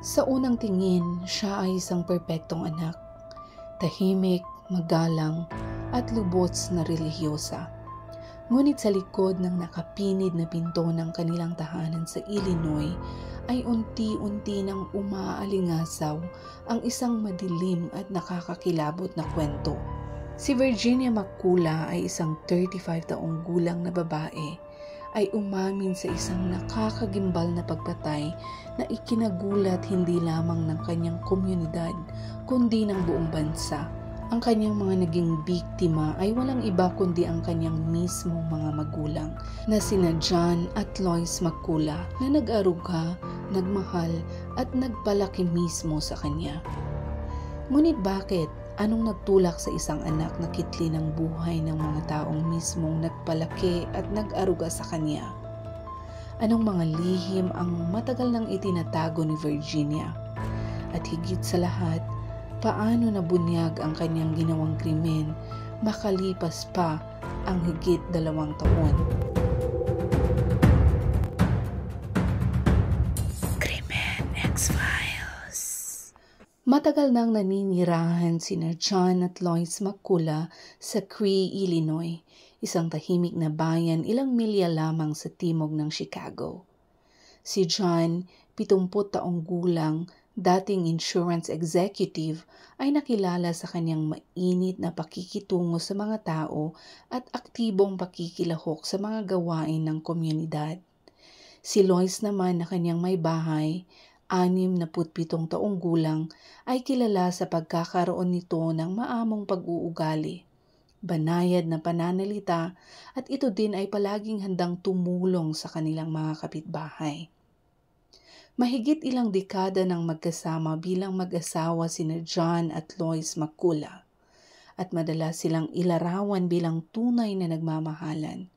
Sa unang tingin, siya ay isang perpektong anak. Tahimik, magalang, at lubos na relihiyosa. Ngunit sa likod ng nakapinid na pinto ng kanilang tahanan sa Illinois, ay unti-unti nang umaalingasaw ang isang madilim at nakakakilabot na kwento. Si Virginia McCullah ay isang 35 taong gulang na babae ay umamin sa isang nakakagimbal na pagpatay na ikinagulat hindi lamang ng kanyang komunidad kundi ng buong bansa. Ang kanyang mga naging biktima ay walang iba kundi ang kanyang mismong mga magulang na sina John at Lois McCullah na nag-aruga, nagmahal at nagpalaki mismo sa kanya. Ngunit bakit? Anong nagtulak sa isang anak na kitli ng buhay ng mga taong mismong nagpalaki at nag-aruga sa kanya? Anong mga lihim ang matagal nang itinatago ni Virginia? At higit sa lahat, paano nabunyag ang kanyang ginawang krimen makalipas pa ang higit 2 taon? Krimen X-Files. Matagal nang naninirahan sina John at Lois McCullah sa Cree, Illinois, isang tahimik na bayan ilang milya lamang sa timog ng Chicago. Si John, 70 taong gulang, dating insurance executive, ay nakilala sa kanyang mainit na pakikitungo sa mga tao at aktibong pakikilahok sa mga gawain ng komunidad. Si Lois naman na kanyang may bahay, 67 taong gulang, ay kilala sa pagkakaroon nito ng maamong pag-uugali, banayad na pananalita at ito din ay palaging handang tumulong sa kanilang mga kapitbahay. Mahigit ilang dekada nang magkasama bilang mag-asawa sina John at Lois McCullah at madalas silang ilarawan bilang tunay na nagmamahalan,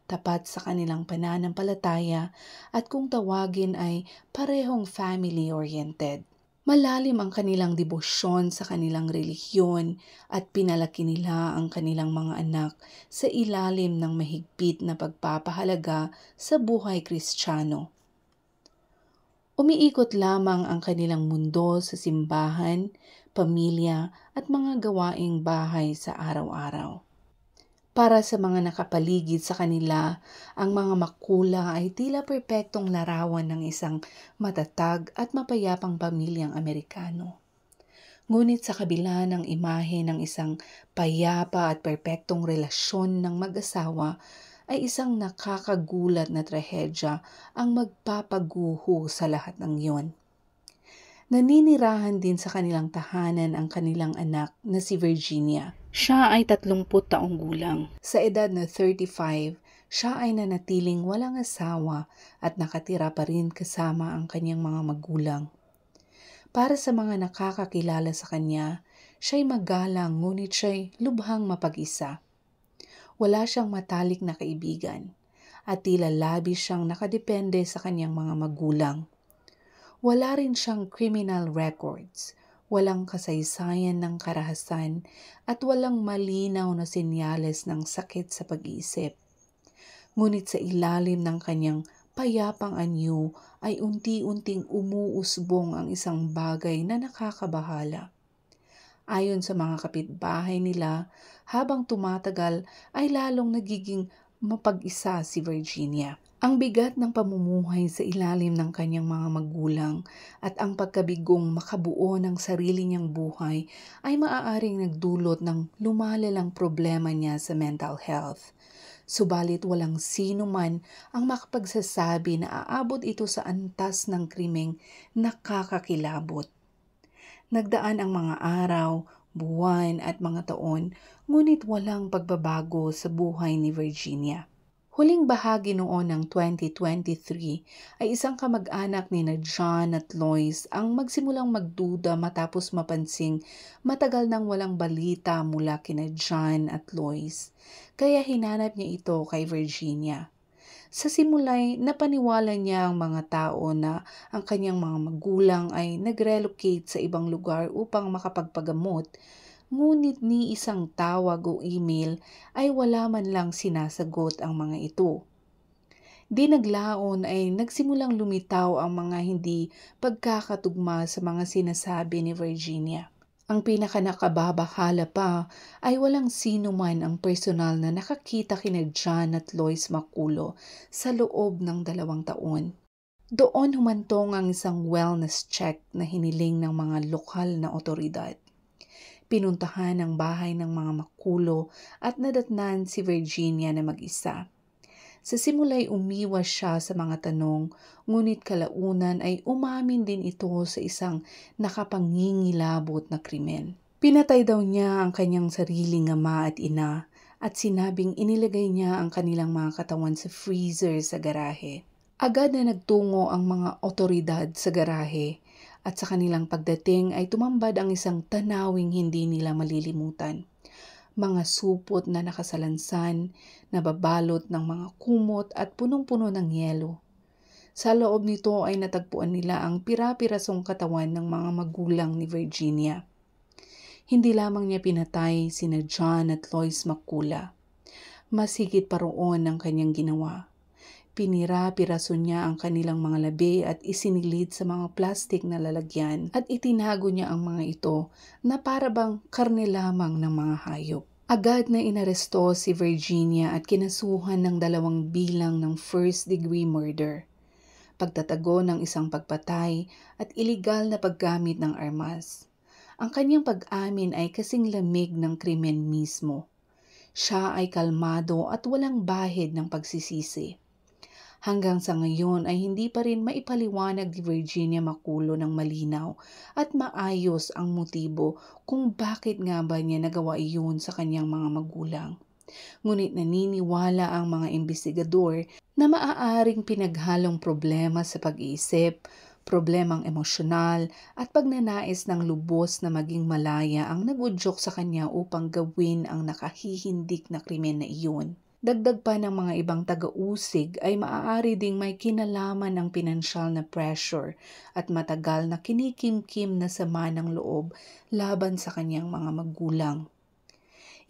tapat sa kanilang pananampalataya at kung tawagin ay parehong family-oriented. Malalim ang kanilang debosyon sa kanilang relihiyon at pinalaki nila ang kanilang mga anak sa ilalim ng mahigpit na pagpapahalaga sa buhay Kristiyano. Umiikot lamang ang kanilang mundo sa simbahan, pamilya at mga gawaing bahay sa araw-araw. Para sa mga nakapaligid sa kanila, ang mga McCullah ay tila perpektong larawan ng isang matatag at mapayapang pamilyang Amerikano. Ngunit sa kabila ng imahe ng isang payapa at perpektong relasyon ng mag-asawa, ay isang nakakagulat na trahedya ang magpapaguho sa lahat ng iyon. Naninirahan din sa kanilang tahanan ang kanilang anak na si Virginia. Siya ay 30 taong gulang. Sa edad na 35, siya ay nanatiling walang asawa at nakatira pa rin kasama ang kanyang mga magulang. Para sa mga nakakakilala sa kanya, siya'y magalang ngunit siya'y lubhang mapag-isa. Wala siyang matalik na kaibigan at tila labis siyang nakadepende sa kanyang mga magulang. Wala rin siyang criminal records, walang kasaysayan ng karahasan at walang malinaw na senyales ng sakit sa pag-iisip. Ngunit sa ilalim ng kanyang payapang anyo ay unti-unting umuusbong ang isang bagay na nakakabahala. Ayon sa mga kapitbahay nila, habang tumatagal ay lalong nagiging mapag-isa si Virginia. Ang bigat ng pamumuhay sa ilalim ng kanyang mga magulang at ang pagkabigong makabuo ng sarili niyang buhay ay maaaring nagdulot ng lumalalang problema niya sa mental health. Subalit walang sino man ang makapagsasabi na aabot ito sa antas ng krimeng nakakakilabot. Nagdaan ang mga araw, buwan at mga taon, ngunit walang pagbabago sa buhay ni Virginia. Huling bahagi noon ng 2023 ay isang kamag-anak ni John at Lois ang magsimulang magduda matapos mapansing matagal nang walang balita mula kina John at Lois. Kaya hinanap niya ito kay Virginia. Sa simula'y napaniwala niya ang mga tao na ang kanyang mga magulang ay nag-relocate sa ibang lugar upang makapagpagamot. Ngunit ni isang tawag o email ay wala man lang sinasagot ang mga ito. Di naglaon ay nagsimulang lumitaw ang mga hindi pagkakatugma sa mga sinasabi ni Virginia. Ang pinakanakababahala pa ay walang sino man ang personal na nakakita kina John at Lois Maculo sa loob ng 2 taon. Doon humantong ang isang wellness check na hiniling ng mga lokal na otoridad. Pinuntahan ang bahay ng mga Maculo at nadatnan si Virginia na mag-isa. Sa simula'y umiwas siya sa mga tanong, ngunit kalaunan ay umamin din ito sa isang nakapangingilabot na krimen. Pinatay daw niya ang kanyang sariling ama at ina at sinabing inilagay niya ang kanilang mga katawan sa freezer sa garahe. Agad na nagtungo ang mga otoridad sa garahe at sa kanilang pagdating ay tumambad ang isang tanawing hindi nila malilimutan. Mga supot na nakasalansan, nababalot ng mga kumot at punong-puno ng yelo. Sa loob nito ay natagpuan nila ang pira-pirasong katawan ng mga magulang ni Virginia. Hindi lamang niya pinatay sina John at Lois Macula. Mas higit pa roon ang kanyang ginawa. Pinira-piraso niya ang kanilang mga labi at isinilid sa mga plastik na lalagyan at itinago niya ang mga ito na parabang karne lamang ng mga hayop. Agad na inaresto si Virginia at kinasuhan ng 2 bilang ng first-degree murder, pagtatago ng isang pagpatay at iligal na paggamit ng armas. Ang kanyang pag-amin ay kasing lamig ng krimen mismo. Siya ay kalmado at walang bahid ng pagsisisi. Hanggang sa ngayon ay hindi pa rin maipaliwanag ni Virginia Maculo ng malinaw at maayos ang motibo kung bakit nga ba niya nagawa iyon sa kanyang mga magulang. Ngunit naniniwala ang mga imbestigador na maaaring pinaghalong problema sa pag-iisip, problemang emosyonal at pagnanais ng lubos na maging malaya ang nag-udyok sa kanya upang gawin ang nakahihindik na krimen na iyon. Dagdag pa ng mga ibang taga-usig ay maaari ding may kinalaman ng pinansyal na pressure at matagal na kinikimkim na sama ng loob laban sa kanyang mga magulang.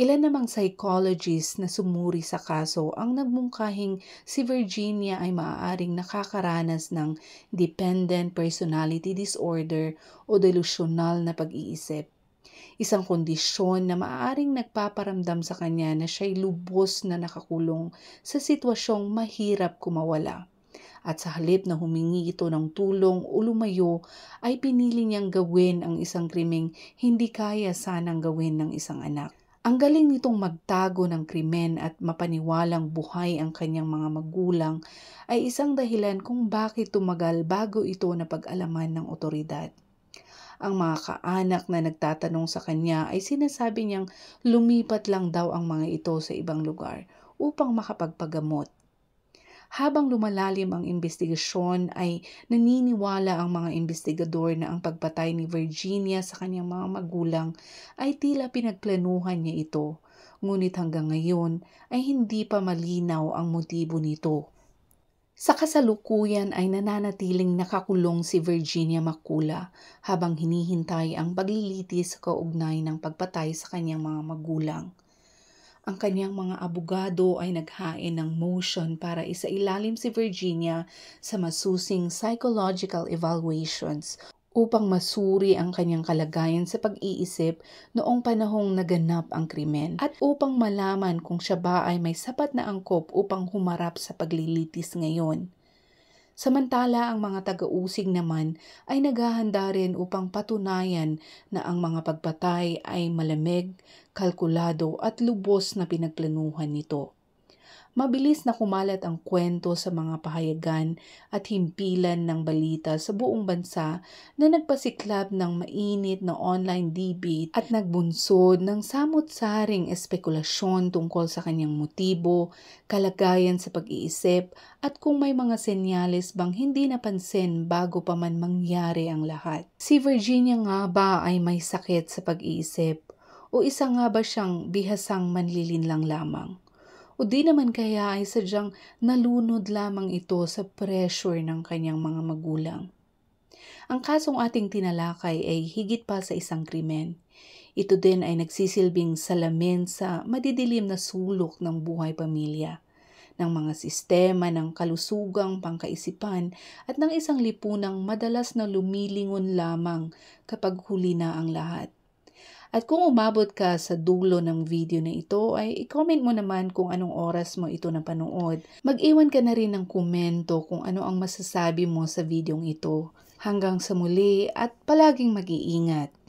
Ilan namang psychologist na sumuri sa kaso ang nagmungkahing si Virginia ay maaaring nakakaranas ng dependent personality disorder o delusyonal na pag-iisip. Isang kondisyon na maaaring nagpaparamdam sa kanya na siya'y lubos na nakakulong sa sitwasyong mahirap kumawala. At sa halip na humingi ito ng tulong o lumayo, ay pinili niyang gawin ang isang krimeng hindi kaya sanang gawin ng isang anak. Ang galing nitong magtago ng krimen at mapaniwalang buhay ang kanyang mga magulang ay isang dahilan kung bakit tumagal bago ito napag-alaman ng otoridad. Ang mga kaanak na nagtatanong sa kanya ay sinasabi niyang lumipat lang daw ang mga ito sa ibang lugar upang makapagpagamot. Habang lumalalim ang investigasyon ay naniniwala ang mga investigador na ang pagpatay ni Virginia sa kanyang mga magulang ay tila pinagplanuhan niya ito, ngunit hanggang ngayon ay hindi pa malinaw ang motibo nito. Sa kasalukuyan ay nananatiling nakakulong si Virginia Macula habang hinihintay ang paglilitis sa kaugnay ng pagpatay sa kanyang mga magulang. Ang kanyang mga abogado ay naghain ng motion para isailalim si Virginia sa masusing psychological evaluations upang masuri ang kanyang kalagayan sa pag-iisip noong panahong naganap ang krimen at upang malaman kung siya ba ay may sapat na angkop upang humarap sa paglilitis ngayon. Samantala ang mga taga-usig naman ay naghahanda rin upang patunayan na ang mga pagpatay ay malamig, kalkulado at lubos na pinagplanuhan nito. Mabilis na kumalat ang kwento sa mga pahayagan at himpilan ng balita sa buong bansa na nagpasiklab ng mainit na online debate at nagbunsod ng samot-saring espekulasyon tungkol sa kanyang motibo, kalagayan sa pag-iisip at kung may mga senyales bang hindi napansin bago pa man mangyari ang lahat. Si Virginia nga ba ay may sakit sa pag-iisip o isa nga ba siyang bihasang manlilinlang lamang? O di naman kaya ay sadyang nalunod lamang ito sa pressure ng kanyang mga magulang. Ang kasong ating tinalakay ay higit pa sa isang krimen. Ito din ay nagsisilbing salamin sa madidilim na sulok ng buhay pamilya. ng mga sistema ng kalusugang pangkaisipan at ng isang lipunang madalas na lumilingon lamang kapag huli na ang lahat. At kung umabot ka sa dulo ng video na ito, ay i-comment mo naman kung anong oras mo ito napanood. Mag-iwan ka na rin ng komento kung ano ang masasabi mo sa videong ito. Hanggang sa muli at palaging mag-iingat.